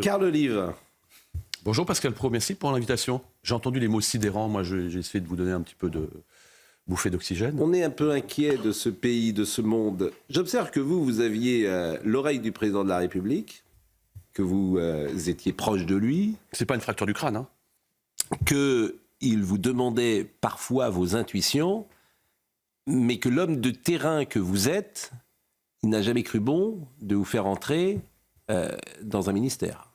Carl Olive. Bonjour Pascal Praud, merci pour l'invitation. J'ai entendu les mots sidérants, moi j'ai essayé de vous donner un petit peu de bouffée d'oxygène. On est un peu inquiet de ce pays, de ce monde. J'observe que vous aviez l'oreille du président de la République, que vous étiez proche de lui. C'est pas une fracture du crâne, hein. Qu'il vous demandait parfois vos intuitions, mais que l'homme de terrain que vous êtes, il n'a jamais cru bon de vous faire entrer dans un ministère.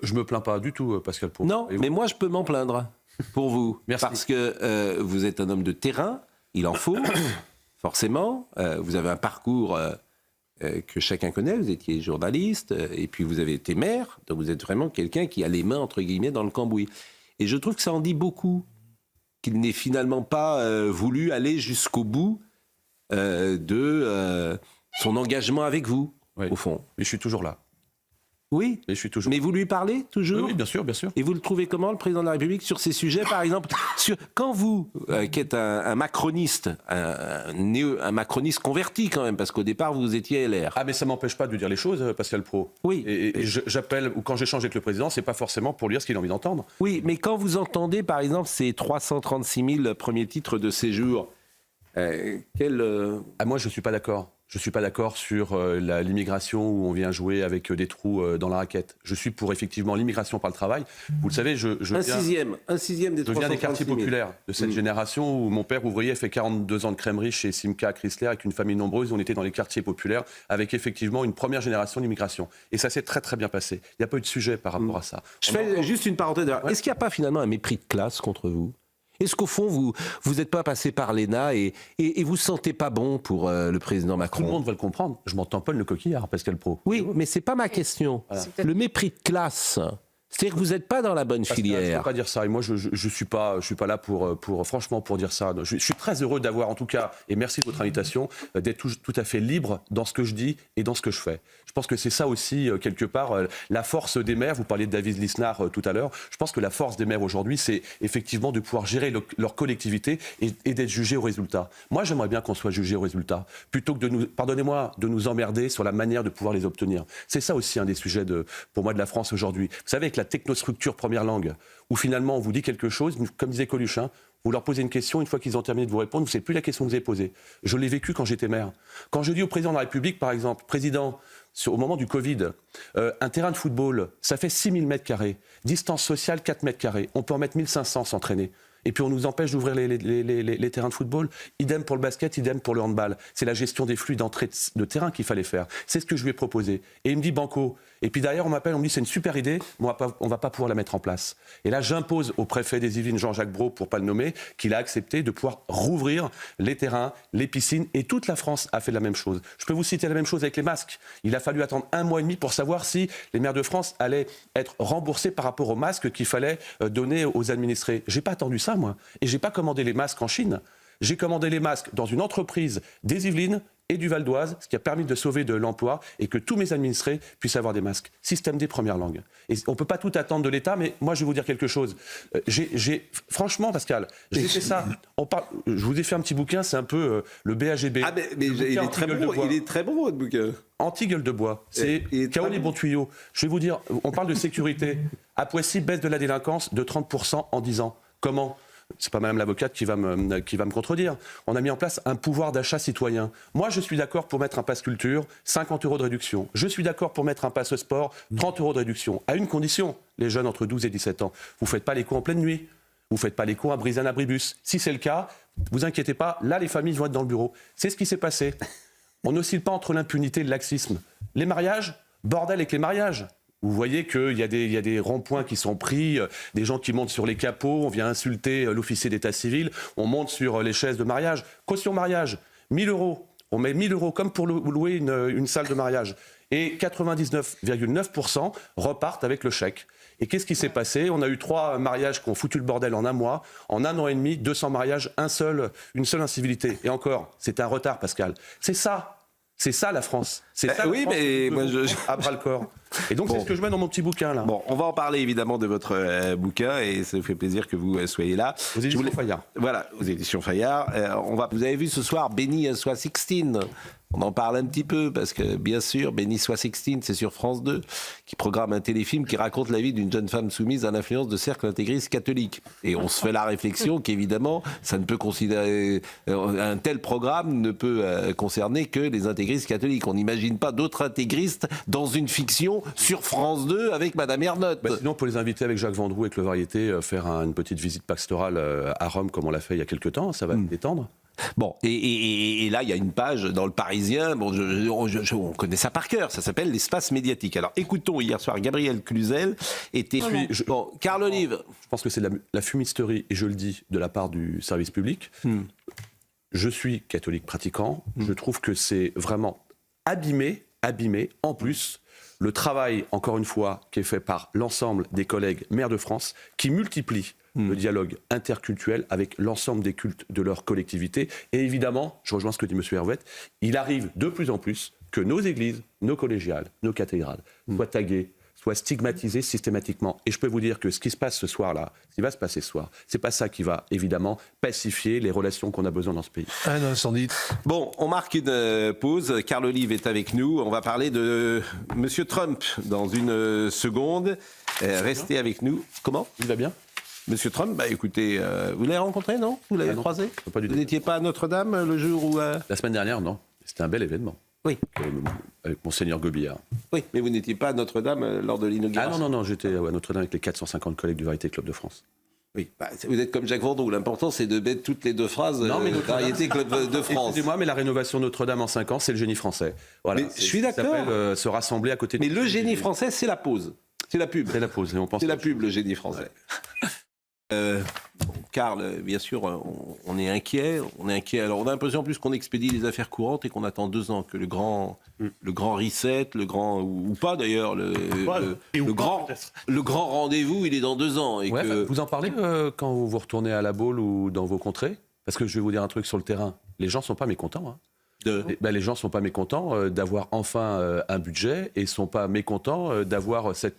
Je me plains pas du tout, Pascal Praud. Non, mais moi je peux m'en plaindre pour vous. Merci. Parce que vous êtes un homme de terrain, il en faut, forcément. Vous avez un parcours que chacun connaît, vous étiez journaliste, et puis vous avez été maire, donc vous êtes vraiment quelqu'un qui a les mains, entre guillemets, dans le cambouis. Et je trouve que ça en dit beaucoup, qu'il n'ait finalement pas voulu aller jusqu'au bout de son engagement avec vous, oui. Au fond. Mais je suis toujours là. Oui, mais je suis toujours. Mais vous lui parlez toujours ? Oui, bien sûr, bien sûr. Et vous le trouvez comment, le président de la République, sur ces sujets, par exemple quand vous, qui êtes un macroniste, un macroniste converti quand même, parce qu'au départ vous étiez LR. Ah mais ça m'empêche pas de dire les choses, Pascal Praud. Oui. Et j'appelle, ou quand j'échange avec le président, c'est pas forcément pour lui dire ce qu'il a envie d'entendre. Oui, mais quand vous entendez, par exemple, ces 336 000 premiers titres de séjour, moi je suis pas d'accord. Je ne suis pas d'accord sur l'immigration où on vient jouer avec des trous dans la raquette. Je suis pour effectivement l'immigration par le travail. Vous le savez, un sixième des 336 000. Je viens des quartiers populaires de cette génération où mon père ouvrier fait 42 ans de crèmerie chez Simca Chrysler avec une famille nombreuse. On était dans les quartiers populaires avec effectivement une première génération d'immigration. Et ça s'est très très bien passé. Il n'y a pas eu de sujet par rapport à ça. Je fais juste une parenthèse. Ouais. Est-ce qu'il n'y a pas finalement un mépris de classe contre vous ? Est-ce qu'au fond, vous n'êtes pas passé par l'ENA et vous ne sentez pas bon pour le président Macron ? Tout le monde va le comprendre. Je m'en tamponne le coquillard, Pascal Praud. Oui, mais ce n'est pas ma question. Voilà. Le mépris de classe, c'est-à-dire que vous n'êtes pas dans la bonne filière. Je ne peux pas dire ça. Et moi, je suis pas là franchement pour dire ça. Je suis très heureux d'avoir, en tout cas, et merci de votre invitation, d'être tout à fait libre dans ce que je dis et dans ce que je fais. Je pense que c'est ça aussi, quelque part, la force des maires. Vous parliez de David Lisnard tout à l'heure. Je pense que la force des maires aujourd'hui, c'est effectivement de pouvoir gérer leur collectivité et d'être jugé au résultat. Moi, j'aimerais bien qu'on soit jugé au résultat, plutôt que de nous emmerder sur la manière de pouvoir les obtenir. C'est ça aussi un des sujets pour moi de la France aujourd'hui. Vous savez, avec la technostructure première langue, où finalement on vous dit quelque chose, comme disait Coluche, vous leur posez une question, une fois qu'ils ont terminé de vous répondre, vous ne savez plus la question que vous avez posée. Je l'ai vécu quand j'étais maire. Quand je dis au président de la République, par exemple, président, au moment du Covid, un terrain de football, ça fait 6 000 mètres carrés, distance sociale 4 mètres carrés, on peut en mettre 1 500 s'entraîner. Et puis on nous empêche d'ouvrir les terrains de football. Idem pour le basket, idem pour le handball. C'est la gestion des flux d'entrée de terrain qu'il fallait faire. C'est ce que je lui ai proposé. Et il me dit banco. Et puis derrière on m'appelle, on me dit c'est une super idée, mais on va pas pouvoir la mettre en place. Et là j'impose au préfet des Yvelines, Jean-Jacques Brault, pour pas le nommer, qu'il a accepté de pouvoir rouvrir les terrains, les piscines. Et toute la France a fait la même chose. Je peux vous citer la même chose avec les masques. Il a fallu attendre 1 mois et demi pour savoir si les maires de France allaient être remboursés par rapport aux masques qu'il fallait donner aux administrés. J'ai pas attendu ça, moi. Et j'ai pas commandé les masques en Chine. J'ai commandé les masques dans une entreprise des Yvelines et du Val d'Oise, ce qui a permis de sauver de l'emploi et que tous mes administrés puissent avoir des masques. Système des premières langues. Et on ne peut pas tout attendre de l'État, mais moi je vais vous dire quelque chose. Franchement, Pascal, j'ai fait ça. Je vous ai fait un petit bouquin, c'est un peu le BAGB. Ah, mais il est très bon, votre bouquin. Anti-gueule de bois. C'est chaos les bons tuyaux. Je vais vous dire, on parle de sécurité. À Poissy, baisse de la délinquance de 30% en 10 ans. Comment ? C'est pas Madame l'avocate qui va me contredire. On a mis en place un pouvoir d'achat citoyen. Moi, je suis d'accord pour mettre un pass culture, 50 € de réduction. Je suis d'accord pour mettre un pass sport, 30 € de réduction. À une condition, les jeunes entre 12 et 17 ans. Vous ne faites pas les cours en pleine nuit. Vous ne faites pas les cours à briser un abribus. Si c'est le cas, vous inquiétez pas, là, les familles vont être dans le bureau. C'est ce qui s'est passé. On n'oscille pas entre l'impunité et le laxisme. Les mariages, bordel avec les mariages. Vous voyez qu'il y a des ronds-points qui sont pris, des gens qui montent sur les capots, on vient insulter l'officier d'état civil, on monte sur les chaises de mariage. Caution mariage, 1 000 €. On met 1 000 € comme pour louer une salle de mariage. Et 99,9% repartent avec le chèque. Et qu'est-ce qui s'est passé ? On a eu 3 mariages qui ont foutu le bordel en 1 mois. En 1 an et demi, 200 mariages, une seule incivilité. Et encore, c'est un retard, Pascal. C'est ça la France. C'est ça. oui, mais moi, à bras le corps. Et donc, c'est ce que je mets dans mon petit bouquin, là. Bon, on va en parler évidemment de votre bouquin et ça me fait plaisir que vous soyez là. Aux éditions Fayard. Voilà, aux éditions Fayard. Vous avez vu ce soir Benny soit 16. On en parle un petit peu parce que, bien sûr, Benny soit 16, c'est sur France 2, qui programme un téléfilm qui raconte la vie d'une jeune femme soumise à l'influence de cercles intégristes catholiques. Et on se fait la réflexion qu'évidemment, ça ne peut considérer un tel programme ne peut concerner que les intégristes catholiques. On n'imagine pas d'autres intégristes dans une fiction sur France 2 avec Madame Ernotte. Sinon, on peut les inviter avec Jacques Vendroux, avec le Variété, faire une petite visite pastorale à Rome, comme on l'a fait il y a quelques temps. Ça va détendre. Bon, et là, il y a une page dans Le Parisien, bon, on connaît ça par cœur, ça s'appelle l'espace médiatique. Alors, écoutons, hier soir, Gabriel Cluzel était... Bon, Carl Olive. Je pense que c'est de la fumisterie, et je le dis, de la part du service public. Je suis catholique pratiquant, je trouve que c'est vraiment abîmé, en plus, le travail, encore une fois, qui est fait par l'ensemble des collègues maires de France, qui multiplient le dialogue interculturel avec l'ensemble des cultes de leur collectivité. Et évidemment, je rejoins ce que dit M. Hervouette, il arrive de plus en plus que nos églises, nos collégiales, nos cathédrales soient taguées, soient stigmatisées systématiquement. Et je peux vous dire que ce qui se passe ce soir-là, ce qui va se passer ce soir, c'est pas ça qui va évidemment pacifier les relations qu'on a besoin dans ce pays. Un incendie. Bon, on marque une pause. Carl Olive est avec nous. On va parler de M. Trump dans une seconde. Restez avec nous. Comment ? Il va bien ? Monsieur Trump, bah écoutez, vous l'avez rencontré, non ? Vous l'avez croisé ? Pas du tout. Vous n'étiez pas à Notre-Dame le jour où... La semaine dernière, non. C'était un bel événement. Oui. Avec Monseigneur Gobillard. Oui, mais vous n'étiez pas à Notre-Dame lors de l'inauguration. Ah non, j'étais à Notre-Dame avec les 450 collègues du Variété Club de France. Oui, bah, vous êtes comme Jacques Vendroux. L'important, c'est de mettre toutes les deux phrases Variété Club de France. Excusez-moi, mais la rénovation de Notre-Dame en 5 ans, c'est le génie français. Voilà. Mais je suis d'accord. Ça s'appelle se rassembler à côté de... Mais le génie français, c'est la pause. C'est la pub. C'est la pause. Et on pense c'est la pub, le génie français. Karl, bien sûr, on est inquiet. Alors, on a l'impression en plus qu'on expédie les affaires courantes et qu'on attend 2 ans que le grand reset, ou pas d'ailleurs, le grand rendez-vous, il est dans 2 ans. Et Vous en parlez quand vous retournez à la Baule ou dans vos contrées ? Parce que je vais vous dire un truc sur le terrain. Les gens ne sont pas mécontents. Hein. Les gens ne sont pas mécontents d'avoir enfin un budget et ne sont pas mécontents d'avoir cette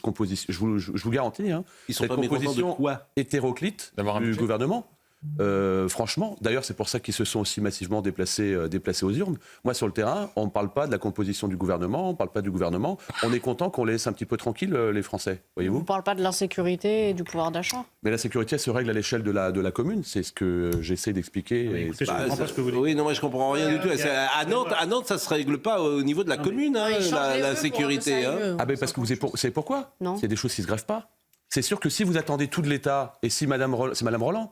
composition. Je vous garantis, hein, ils sont cette pas composition de quoi hétéroclite du gouvernement. Franchement, d'ailleurs, c'est pour ça qu'ils se sont aussi massivement déplacés aux urnes. Moi, sur le terrain, on ne parle pas de la composition du gouvernement, on ne parle pas du gouvernement. On est content qu'on laisse un petit peu tranquille les Français, voyez-vous. On ne parle pas de l'insécurité et du pouvoir d'achat. Mais la sécurité, elle se règle à l'échelle de la commune. C'est ce que j'essaie d'expliquer. Oui, écoutez, je comprends pas ce que vous dites. Oui, non, moi je comprends rien du tout. À Nantes, ça se règle pas au niveau de la commune, hein, la sécurité. Hein. Ah ben parce que vous savez pourquoi ? Non. C'est des choses qui se grèvent pas. C'est sûr que si vous attendez tout de l'État, et si c'est Madame Roland,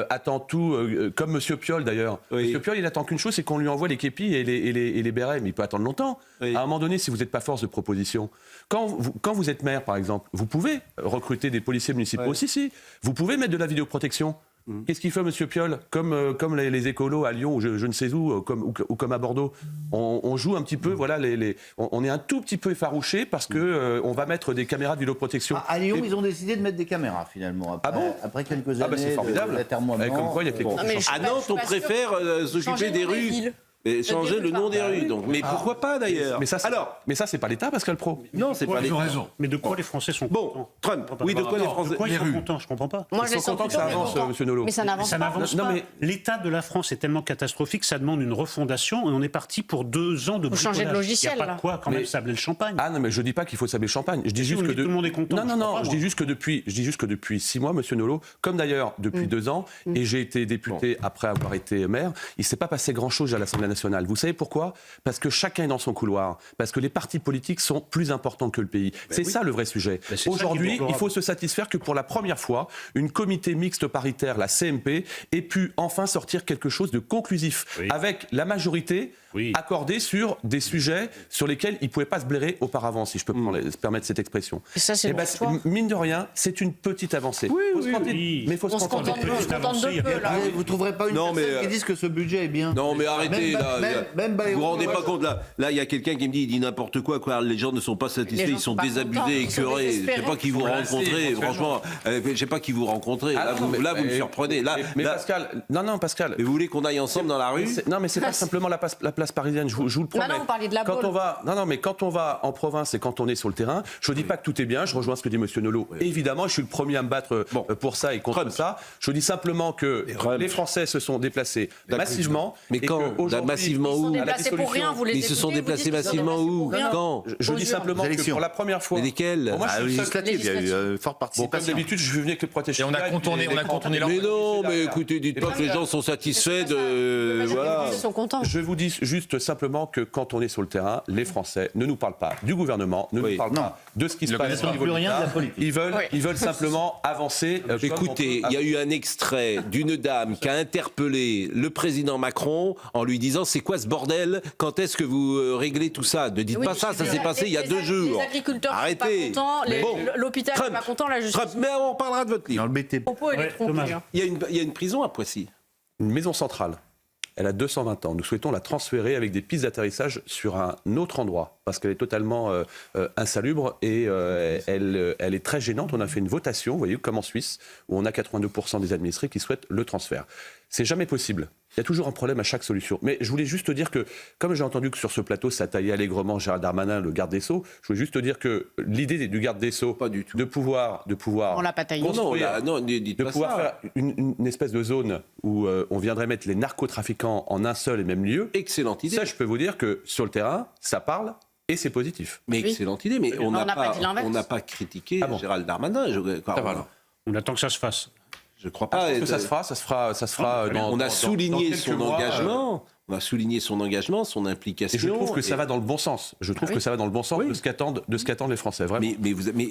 attend tout, comme Monsieur Piolle d'ailleurs. Oui. Monsieur Piolle, il attend qu'une chose, c'est qu'on lui envoie les képis et les bérets, mais il peut attendre longtemps. Oui. À un moment donné, si vous n'êtes pas force de proposition, quand vous êtes maire, par exemple, vous pouvez recruter des policiers municipaux. Si. Vous pouvez mettre de la vidéoprotection. Qu'est-ce qu'il fait, Monsieur Piolle ? Comme les écolos à Lyon ou je ne sais où, comme à Bordeaux, on joue un petit peu, voilà, on est un tout petit peu effarouché parce que on va mettre des caméras de vidéoprotection. À Lyon, ils ont décidé de mettre des caméras finalement. Après quelques années c'est formidable. d'atermoiement. Comme quoi, il y a que les À Nantes, on préfère s'occuper des rues. Mais changer le nom des rues, donc. Mais pourquoi pas d'ailleurs ? Mais ça, c'est pas l'État, Pascal Pro. Non, c'est pas Ils les. ont raison. Mais de quoi les Français sont contents ? Bon, Trump. Oui, de quoi les Français ? De quoi ils sont contents ? Je comprends pas. Moi, je Ils les sont sens contents que ça avance, Monsieur Nolot. Mais ça n'avance Ça pas. n'avance Non, pas. mais- L'état de la France est tellement catastrophique, ça demande une refondation et on est parti pour 2 ans de bricolage. changer de logiciel, Il n'y a pas là. de quoi quand même sabler le champagne. Ah non, mais je dis pas qu'il faut sabler le champagne. Je dis juste vous que dites tout le monde est content, je Non, comprends pas, je moi. dis juste que depuis 6 mois, Monsieur Nolot, comme d'ailleurs depuis 2 ans, et j'ai été député après avoir été maire, il s'est pas passé grand-chose à l'Assemblée nationale. Vous savez pourquoi ? Parce que chacun est dans son couloir, parce que les partis politiques sont plus importants que le pays. C'est ça le vrai sujet. c'est ça qui est Aujourd'hui, déplorable. il faut se satisfaire que pour la première fois, une comité mixte paritaire, la CMP, ait pu enfin sortir quelque chose de conclusif, Oui. avec la majorité accordée sur des sujets sur lesquels il ne pouvait pas se blairer auparavant, si je peux se permettre cette expression. Et ça, c'est Eh ben, l'histoire. mine de rien, c'est une petite avancée. Faut se contenter- Mais il faut se On se contenter. contente de peu, là. Vous ne trouverez pas une Non, personne mais, qui dise que ce budget est bien. Non, mais arrêtez. là, même vous vous rendez pas compte là. Là, il y a quelqu'un qui me dit, il dit n'importe quoi. Les gens ne sont pas satisfaits, gens ils sont sont pas contents, désabusés, ils sont écœurés. Je sais désespérés. pas qui vous rencontrez. Franchement, je sais pas qui vous rencontrez. Là, vous me surprenez. Là, Pascal, Pascal. Mais vous voulez qu'on aille ensemble dans la rue? Non, mais c'est pas simplement la place parisienne. Je vous le promets. Non, vous parliez de la quand Baule. on va, mais quand on va en province et quand on est sur le terrain, je dis pas que tout est bien. Je rejoins ce que dit Monsieur Nolot. Évidemment, je suis le premier à me battre pour ça et contre ça. Je dis simplement que les Français se sont déplacés massivement. Mais quand? Massivement où? Ils se sont déplacés pour rien, vous les Ils se sont écoutez, vous déplacés dites qu'ils se sont massivement déplacés où? pour rien. Quand? Je dis simplement que pour la première fois. Mais lesquels? Moi, je suis le seul- législative, il y a eu forte Bon, comme participation. d'habitude, je suis venu avec le protège. Et on a contourné leur. Mais non, mais écoutez, dites pas que les gens sont satisfaits de. Voilà. Ils sont contents. Je vous dis juste simplement que quand on est sur le terrain, les Français ne nous parlent pas du gouvernement, ne nous parlent pas de ce qui se passe au niveau plus de rien de la l'État. politique. Ils veulent simplement avancer. Écoutez, il y a eu un extrait d'une dame qui a interpellé le président Macron en lui disant c'est quoi ce bordel? Quand est-ce que vous réglez tout ça? Ne dites Oui, pas ça, ça s'est passé il y a 2 jours. Les agriculteurs Arrêtez. sont pas contents, Bon. l'hôpital n'est Trump, pas content, la justice. Trump, mais on parlera de votre Dans livre. le BTP. Le propos, elle est trompée. dommage. hein. Il y a une prison à Poissy. Une maison centrale. Elle a 220 ans. Nous souhaitons la transférer avec des pistes d'atterrissage sur un autre endroit parce qu'elle est totalement insalubre et elle est très gênante. On a fait une votation, vous voyez, comme en Suisse, où on a 82% des administrés qui souhaitent le transfert. C'est jamais possible. Il y a toujours un problème à chaque solution. Mais je voulais juste te dire que, comme j'ai entendu que sur ce plateau, ça taillait allègrement Gérald Darmanin, le garde des Sceaux, je voulais juste te dire que l'idée du garde des Sceaux, Pas du tout. de pouvoir On l'a pas taillé. construire, Non, dites de pas pouvoir ça. faire une espèce de zone où on viendrait mettre les narcotrafiquants en un seul et même lieu. Excellente idée. Ça, je peux vous dire que sur le terrain, ça parle et c'est positif. Mais Oui. excellente idée. Mais on n'a n'a pas dit l'inverse. on n'a pas critiqué Ah bon. Gérald Darmanin. On attend que ça se fasse. Je crois pas. Que ça se fera dans. On a souligné dans son quelques mois, engagement. On a souligné son engagement, son implication. Et je trouve que ça va dans le bon sens. Je trouve que ça va dans le bon sens de ce qu'attendent les Français, vraiment. Mais Mais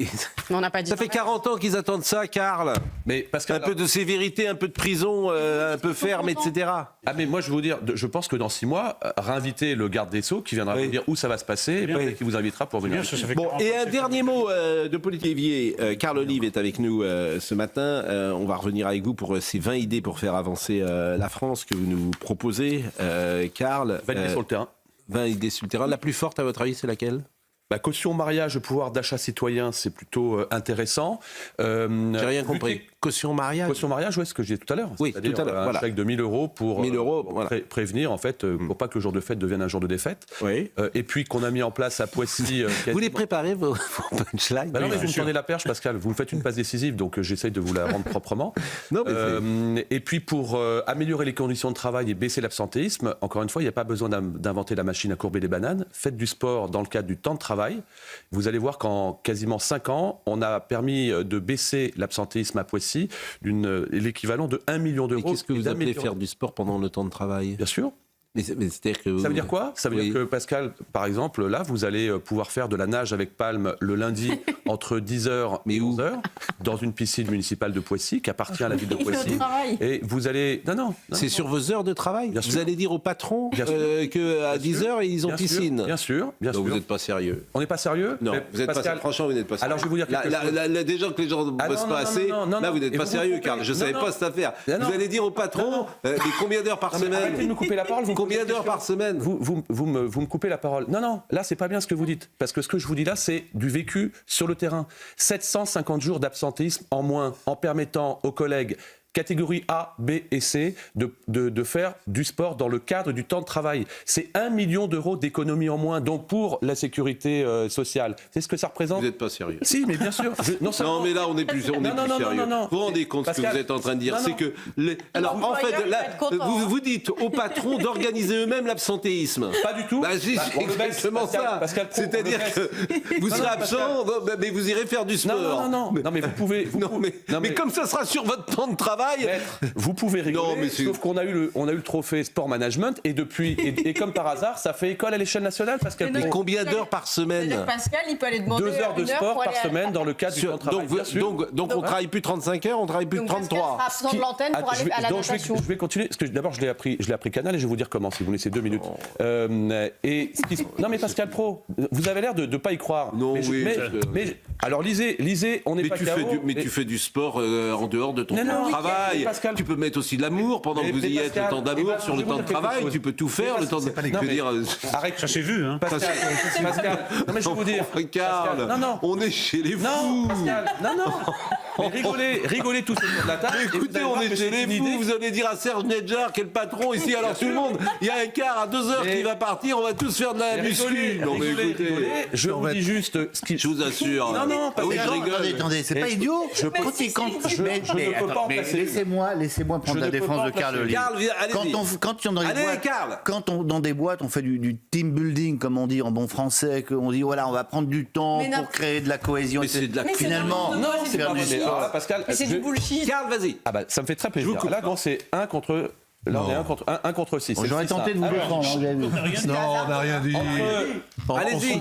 on n'a pas dit ça fait l'inverse. 40 ans qu'ils attendent ça, Karl. Mais parce que Un peu de sévérité, un peu de prison, un peu ferme, etc. Ah mais moi je vais vous dire, je pense que dans 6 mois, réinviter le garde des Sceaux qui viendra vous dire où ça va se passer et qui vous invitera pour venir. Bien sûr, ça fait Bon, 40 et ans un que dernier mot de Politique Évier. Karl Olive est avec nous ce matin. On va revenir avec vous pour ces 20 idées pour faire avancer la France que vous nous proposez, Karl. Valider sur le terrain. 20 idées sur le terrain. La plus forte, à votre avis, c'est laquelle? Caution mariage, pouvoir d'achat citoyen, c'est plutôt intéressant. J'ai rien compris. Caution mariage. Caution mariage, oui, ce que je disais tout à l'heure. Oui, C'est-à-dire tout à l'heure, un voilà. chèque de 1 000 euros pour 1 000 euros, voilà. prévenir, en fait, pour pas que le jour de fête devienne un jour de défaite. Oui. Et puis qu'on a mis en place à Poissy. Vous les préparez, vos punchlines? Non, mais vous me tendez la perche, Pascal. Vous me faites une passe décisive, donc j'essaye de vous la rendre proprement. Non, mais Et puis pour améliorer les conditions de travail et baisser l'absentéisme, encore une fois, il n'y a pas besoin d'inventer la machine à courber les bananes. Faites du sport dans le cadre du temps de travail. Vous allez voir qu'en quasiment 5 ans, on a permis de baisser l'absentéisme à Poissy l'équivalent de 1 million d'euros. Mais qu'est-ce que vous et appelez d'améliorer- faire du sport pendant le temps de travail? Bien sûr. Mais c'est-à-dire que Ça veut dire quoi? Ça veut Oui. dire que, Pascal, par exemple, là, vous allez pouvoir faire de la nage avec palme le lundi entre 10h et 11h dans une piscine municipale de Poissy qui appartient à la ville de Il fait Poissy. le travail. Et vous allez... Non. C'est sur vos heures de travail? Bien Vous sûr. allez dire au patron Bien sûr. qu'à 10h, ils ont Bien sûr, piscine? Bien sûr. Donc vous n'êtes pas sérieux. On n'est pas sérieux? Non, Mais vous êtes pas Pascal, sérieux. Franchement, vous n'êtes pas sérieux. Alors, je vais vous dire quelque chose. Là, déjà que les gens ne Ah, bossent non, pas non, assez, non, non, là, vous n'êtes et pas vous sérieux, me Karl. Je ne coupez. savais Non, pas cette affaire. non. Vous allez dire au patron, mais combien d'heures par semaine? Arrêtez de me couper la parole. Vous me posez Combien des d'heures par questions. semaine? Vous me coupez la parole. Non, là, c'est pas bien ce que vous dites. Parce que ce que je vous dis là, c'est du vécu sur le terrain. 750 jours d'absentéisme en moins, en permettant aux collègues catégorie A, B et C de faire du sport dans le cadre du temps de travail. C'est 1 million d'euros d'économie en moins, donc pour la sécurité sociale. C'est ce que ça représente? Vous n'êtes pas sérieux. Si, mais bien sûr. Non, mais là, on est plus sérieux. non, Vous vous rendez compte ce que Pascal, vous êtes en train de dire? non, C'est non. que... Alors, Non, en fait, il là, va être content, hein. vous dites aux patrons d'organiser eux-mêmes l'absentéisme. Pas du tout. Bah, si, Bah, c'est on le baisse, exactement Pascal, ça. Pascal Pro, C'est-à-dire on le que vous serez absent, mais vous irez faire du sport. Non, mais vous pouvez... Mais comme ça sera sur votre temps de travail... Maître, vous pouvez rigoler, Non, mais c'est- sauf qu'on a eu le trophée sport management et depuis et comme par hasard, ça fait école à l'échelle nationale parce qu'elle Mais Mais non. combien d'heures par semaine? C'est-à-dire que Pascal, il peut aller demander 2 heures de une heure sport pour par aller à- semaine dans le cadre du temps de travail. bien sûr. Donc on travaille plus 35 heures, on travaille plus Donc de Pascal 33. sera absent de l'antenne pour aller à la donc, je natation. vais continuer parce que d'abord je l'ai appris Canal et je vais vous dire comment si vous me laissez 2 minutes. Non mais Pascal Pro, vous avez l'air de pas y croire. Non, mais, oui, mais, parce que- mais Alors lisez, on n'est Mais, pas tu KO, fais, tu fais du sport en dehors de ton temps de travail. Pascal. Tu peux mettre aussi de l'amour pendant que vous y êtes, le temps d'amour sur le temps de travail. Tu peux tout faire, le temps de... Non, mais- Arrête, Ça s'est vu, hein. Pascal. Non mais je vais vous dire. Karl, Pascal, non. on est chez les fous. Non, Pascal, non. Mais rigolez tous autour de la table. et vous Écoutez, allez on voir est que chez c'est les une fous. idée. Vous allez dire à Serge Nedjar, qui est le patron ici, alors tout le monde, il y a un quart à 2 heures qui va partir, on va tous faire de la muscu. Non mais écoutez, Je vous dis juste ce qui. je vous assure. Non, Ah oui, je rigole. Attendez, c'est pas idiot. je peux- Mais ne peux pas en placer. laissez-moi prendre Je la ne peux défense pas de en placer. Karl Olive. Karl, allez-y. Allez, Karl. Dans des boîtes, on fait du team building, comme on dit en bon français, qu'on dit voilà, on va prendre du temps Mais non. pour créer de la cohésion. Mais c'est de la- Mais c'est Finalement, n'importe quoi, C'est pas vrai. Mais, alors là, Pascal, Mais c'est du bullshit. Karl, vas-y. Ah bah ça me fait très plaisir. Je vous coupe. Là, quand c'est 1 contre. Là, on est 1 contre 6. J'aurais tenté de vous défendre, hein, vous avez vu. Non, on n'a rien dit. Allez-y.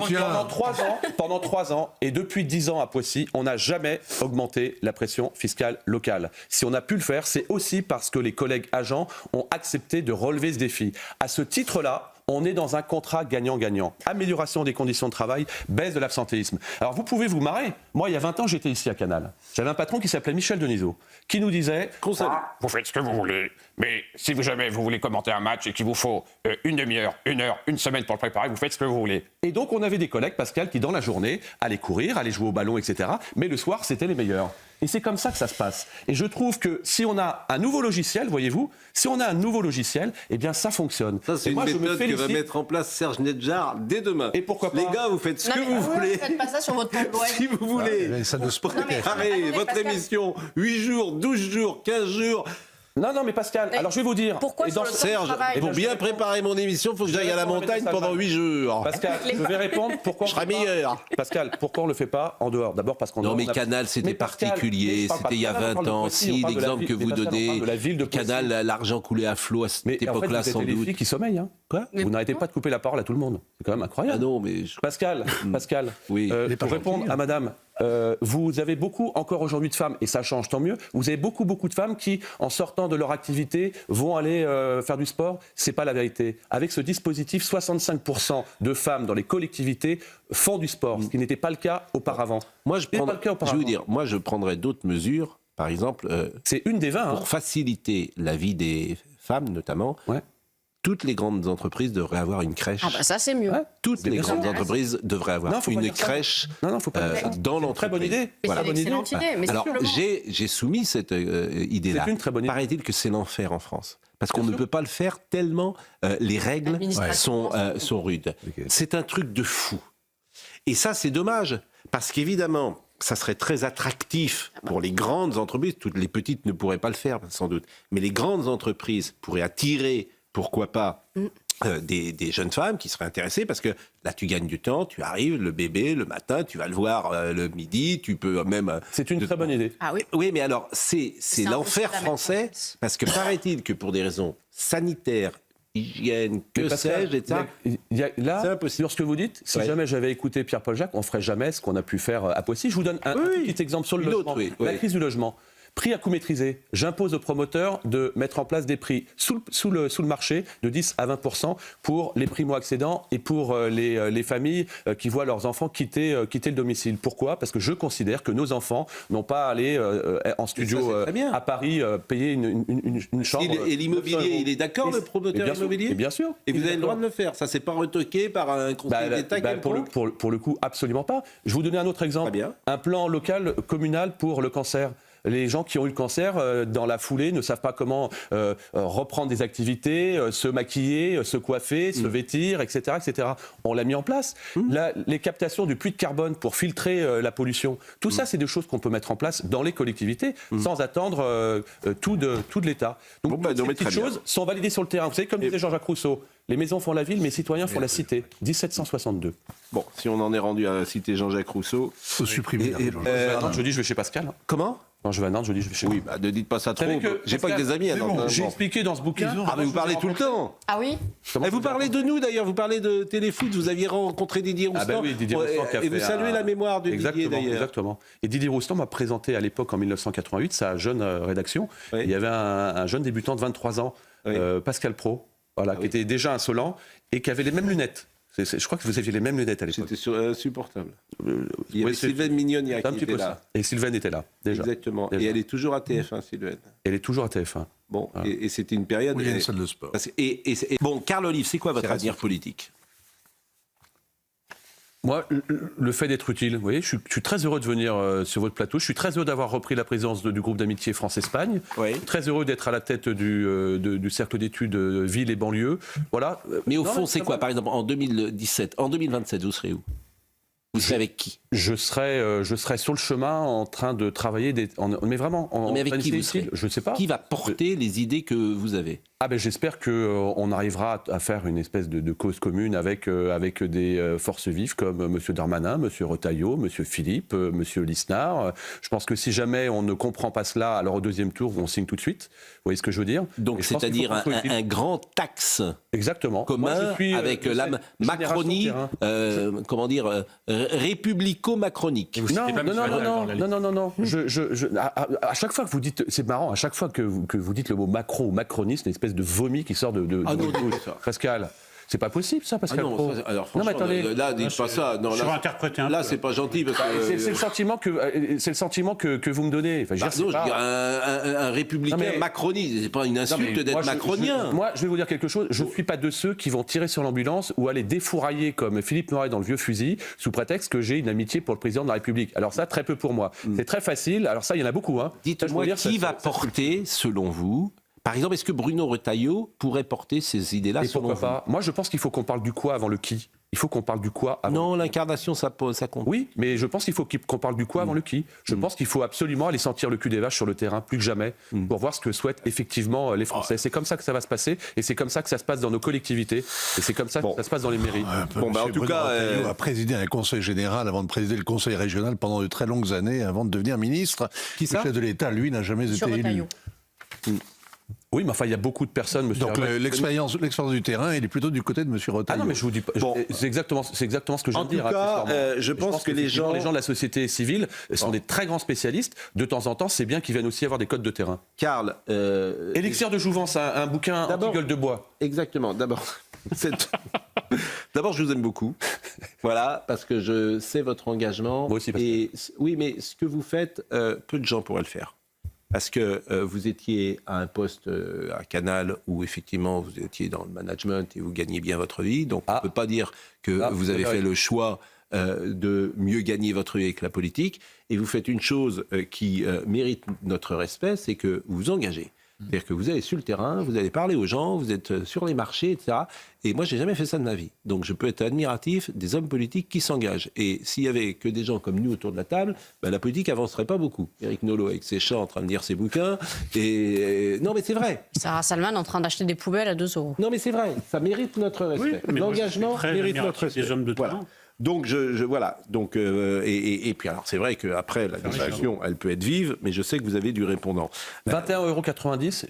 Pendant 3 ans et depuis 10 ans à Poissy, on n'a jamais augmenté la pression fiscale locale. Si on a pu le faire, c'est aussi parce que les collègues agents ont accepté de relever ce défi. À ce titre-là, on est dans un contrat gagnant-gagnant. Amélioration des conditions de travail, baisse de l'absentéisme. Alors vous pouvez vous marrer. Moi, il y a 20 ans, j'étais ici à Canal. J'avais un patron qui s'appelait Michel Denisot, qui nous disait Qu'on salue. Vous faites ce que vous voulez, mais si jamais vous voulez commenter un match et qu'il vous faut une demi-heure, 1 heure, 1 semaine pour le préparer, vous faites ce que vous voulez. Et donc, on avait des collègues, Pascal, qui dans la journée allaient courir, allaient jouer au ballon, etc. Mais le soir, c'était les meilleurs. Et c'est comme ça que ça se passe. Et je trouve que si on a un nouveau logiciel, voyez-vous, si on a un nouveau logiciel, eh bien, ça fonctionne. Ça, c'est Et une moi, je me méthode que va félicite. mettre en place Serge Nedjar dès demain. Et pourquoi pas Les gars, vous faites ce que vous Ne voulez. faites pas ça sur votre temps de loisir. Si vous voulez. Mais ça ne se Non, mais- Préparez attendez, votre Pascal. émission 8 jours, 12 jours, 15 jours. Non, mais Pascal, Mais alors je vais vous dire. pourquoi Et sur dans le temps Serge, de travail pour bien préparer mon émission, il faut que j'aille à la montagne pendant 8 jours. Pascal, je vais répondre pourquoi Je on serai le fait pas. meilleur. Pascal, pourquoi on le fait pas en dehors? D'abord parce qu'en Non, dehors, mais on a- Canal, c'était Mais Pascal, particulier. mais je parle pas C'était il y a de Canal, on 20 parle de ans. Poissy, on Si, parle de la l'exemple ville- que mais vous Pascal, on donnez, parle de la ville de Poissy. Canal, l'argent coulait à flot à cette Mais en fait, époque-là, vous êtes sans les doute. filles qui sommeillent. Hein. Quoi Vous n'arrêtez pas de couper la parole à tout le monde. C'est quand même incroyable. Ah non, mais je- Pascal, Oui. Il est pas pour répondre gentil, hein. à madame, vous avez beaucoup, encore aujourd'hui, de femmes, et ça change tant mieux, vous avez beaucoup de femmes qui, en sortant de leur activité, vont aller faire du sport. C'est pas la vérité. Avec ce dispositif, 65% de femmes dans les collectivités font du sport, ce qui n'était pas le cas auparavant. Moi, je C'était pas prendrais, le cas je auparavant. vais vous dire, moi, je prendrais d'autres mesures. Par exemple, C'est une des 20. Hein. pour faciliter la vie des femmes, notamment, Ouais. toutes les grandes entreprises devraient avoir une crèche. Ah bah ça c'est mieux. Ouais. Toutes Mais les bien sûr. grandes entreprises devraient avoir Non, faut pas une dire ça. crèche Non, faut pas dire ça. dans l'entreprise. Très bonne idée. Mais Voilà. c'est une excellente idée. Mais Alors, simplement- j'ai soumis cette idée-là. C'est une très bonne idée. Paraît-il que c'est l'enfer en France. Parce qu'on ne peut pas le faire tellement les règles Administrativement, sont rudes. Ok. C'est un truc de fou. Et ça, c'est dommage. Parce qu'évidemment, ça serait très attractif pour les grandes entreprises. Toutes les petites ne pourraient pas le faire, sans doute. Mais les grandes entreprises pourraient attirer, pourquoi pas, des jeunes femmes qui seraient intéressées, parce que là, tu gagnes du temps, tu arrives, le bébé, le matin, tu vas le voir le midi, tu peux même... C'est une très bonne idée. Ah oui. Oui, mais alors, c'est l'enfer impossible à mettre en français, place. parce que paraît-il que pour des raisons sanitaires, hygiène, que Mais Pascal, sais-je, etc., c'est là, impossible. sur ce que vous dites, si Ouais. jamais j'avais écouté Pierre-Paul Jacques, on ferait jamais ce qu'on a pu faire à Poissy. Je vous donne un Oui, petit exemple sur le une logement. autre, oui, La oui. crise du logement. Prix à coût maîtrisé. J'impose aux promoteurs de mettre en place des prix sous le marché de 10 à 20% pour les primo-accédants et pour les familles qui voient leurs enfants quitter le domicile. Pourquoi? Parce que je considère que nos enfants n'ont pas à aller en studio c'est très bien. à Paris payer une chambre. Et l'immobilier, il est d'accord, le promoteur bien sûr, immobilier et bien sûr. Et vous Il est avez le droit d'accord. de le faire. Ça, c'est pas retoqué par un conseil d'État pour le coup, absolument pas. Je vais vous donner un autre exemple. Très bien. Un plan local communal pour le cancer. Les gens qui ont eu le cancer, dans la foulée, ne savent pas comment reprendre des activités, se maquiller, se coiffer, se vêtir, etc., etc. On l'a mis en place. Les captations du puits de carbone pour filtrer la pollution, tout ça, c'est des choses qu'on peut mettre en place dans les collectivités sans attendre tout de l'État. Donc, Bon, bah, toutes non, ces mais très petites bien. choses sont validées sur le terrain. Vous savez, comme disait Jean-Jacques Rousseau, les maisons font la ville, mais les citoyens font la cité. 1762. Bon, si on en est rendu à citer Jean-Jacques Rousseau... faut supprimer la Et- Jean-Jacques. Je vais à Nantes, je dis je vais chez Pascal. Comment Quand je vais à Nantes, je dis je vais chez Oui, bah, ne dites pas ça trop. Vous savez que, J'ai pas que Pascal, des amis à c'est Nantes. bon, hein, J'ai bon. expliqué dans ce bouquin. Ah, mais vous parlez tout le temps. Ah oui. Et vous parlez de nous d'ailleurs, vous parlez de téléfoot, vous aviez rencontré Didier Roustan. Ah ben oui, Didier Roustan qui a et vous fait saluez la mémoire de Didier Exactement, d'ailleurs. exactement. Et Didier Roustan m'a présenté à l'époque, en 1988, sa jeune rédaction. Oui. Il y avait un jeune débutant de 23 ans, Oui. Pascal Pro, voilà, qui était déjà insolent et qui avait les mêmes lunettes. Je crois que vous aviez les mêmes lunettes à l'époque. C'était insupportable. Il y Oui, avait c'est- Sylvaine Mignonnier C'est un qui petit était peu là. ça. Et Sylvaine était là, déjà. Exactement. Déjà. Et elle est toujours à TF1, Sylvaine. Elle est toujours à TF1. Bon, Voilà. et c'était une période... Oui, il y a une salle de sport. Bon, Carl Olive, c'est quoi votre C'est avenir politique? Moi, le fait d'être utile, vous voyez, je suis très heureux de venir sur votre plateau. Je suis très heureux d'avoir repris la présidence du groupe d'amitié France-Espagne. Oui. Très heureux d'être à la tête du cercle d'études ville et banlieue. Voilà. Mais au Non, fond, mais c'est ça quoi? va. Par exemple, en 2017, en 2027, vous serez où? Vous serez avec qui? Je serai sur le chemin en train de travailler, mais vraiment, en Mais avec en qui vous utile, serez? je ne sais pas. Qui va porter les idées que vous avez? Ah ben j'espère qu'on arrivera à faire une espèce de cause commune avec des forces vives comme M. Darmanin, M. Retailleau, M. Philippe, M. Lisnard. Je pense que si jamais on ne comprend pas cela, alors au deuxième tour, on signe tout de suite. Vous voyez ce que je veux dire? Donc, Et je pense qu'il faut c'est-à-dire qu'on soit utile. un grand axe Exactement. commun Moi, je suis, avec de la cette Macronie, génération terrain. comment dire, républico-macronique. Non, pas non, M. non, Attal non, dans la non, non, non, non. À chaque fois que vous dites, c'est marrant, à chaque fois que vous dites le mot Macron ou macroniste, une espèce de vomi qui sort de Ah non, votre non, bouche. ça. Pascal, c'est pas possible ça, Ah Pascal non, Pro. ça, alors Non, mais franchement, attendez. là, dites pas ça. Non, Je vais là, interpréter un là, peu. c'est pas gentil parce que. C'est le sentiment que vous me donnez. Enfin, je veux dire, Non, c'est je dis pas- un républicain Non, mais- macroniste, c'est pas une Non, mais insulte d'être moi, macronien. moi, je vais vous dire quelque chose. Je ne suis pas de ceux qui vont tirer sur l'ambulance ou aller défourailler comme Philippe Noiret dans le vieux fusil sous prétexte que j'ai une amitié pour le président de la République. Alors ça, très peu pour moi. C'est très facile. Alors ça, il y en a beaucoup. Hein. Dites-moi, Je veux dire, qui ça- va porter, selon vous, par exemple, est-ce que Bruno Retailleau pourrait porter ces idées-là, Et selon pourquoi vous? pas? Moi, je pense qu'il faut qu'on parle du quoi avant le qui. Il faut qu'on parle du quoi avant. Non, l'incarnation, ça compte. Oui, mais je pense qu'il faut qu'on parle du quoi avant le qui. Je pense qu'il faut absolument aller sentir le cul des vaches sur le terrain, plus que jamais, pour voir ce que souhaitent effectivement les Français. C'est comme ça que ça va se passer, et c'est comme ça que ça se passe dans nos collectivités, et c'est comme ça que ça se passe dans les mairies. Bon, bah, en tout cas, Retailleau a présidé un conseil général avant de présider le conseil régional pendant de très longues années, avant de devenir ministre. Qui ça? Le chef de l'État, lui, n'a jamais Sur été élu. Retailleau. Oui, mais enfin, il y a beaucoup de personnes, monsieur. Donc Hervé- l'expérience du terrain, il est plutôt du côté de M. Retailleau. Ah non, mais je vous dis pas. Bon. C'est exactement ce que je viens En de dire. tout cas, accessoirement. je pense que les effectivement, gens- les gens de la société civile sont des très grands spécialistes. De temps en temps, c'est bien qu'ils viennent aussi avoir des codes de terrain. Karl, Élixir de Jouvence, un bouquin D'abord- anti-gueule de bois. exactement. D'abord, d'abord, je vous aime beaucoup. Voilà, parce que je sais votre engagement. Moi aussi, Pascal. Et oui, mais ce que vous faites, peu de gens pourraient le faire. Parce que vous étiez à un poste à Canal où effectivement vous étiez dans le management et vous gagnez bien votre vie. Donc on ne peut pas dire que vous avez fait le choix de mieux gagner votre vie avec la politique. Et vous faites une chose qui mérite notre respect, c'est que vous vous engagez. C'est-à-dire que vous allez sur le terrain, vous allez parler aux gens, vous êtes sur les marchés, etc. Et moi, j'ai jamais fait ça de ma vie. Donc, je peux être admiratif des hommes politiques qui s'engagent. Et s'il y avait que des gens comme nous autour de la table, ben, la politique avancerait pas beaucoup. Éric Nolot avec ses chats en train de lire ses bouquins. Et non, mais c'est vrai. Sarah Salman en train d'acheter des poubelles à 2 €. Non, mais c'est vrai. Ça mérite notre respect. mais moi, L'engagement je suis très mérite notre admiratif des respect. hommes de Voilà. talent. Donc, voilà. Donc, et puis, alors, c'est vrai qu'après, la discussion, elle peut être vive, mais je sais que vous avez du répondant. 21,90 €.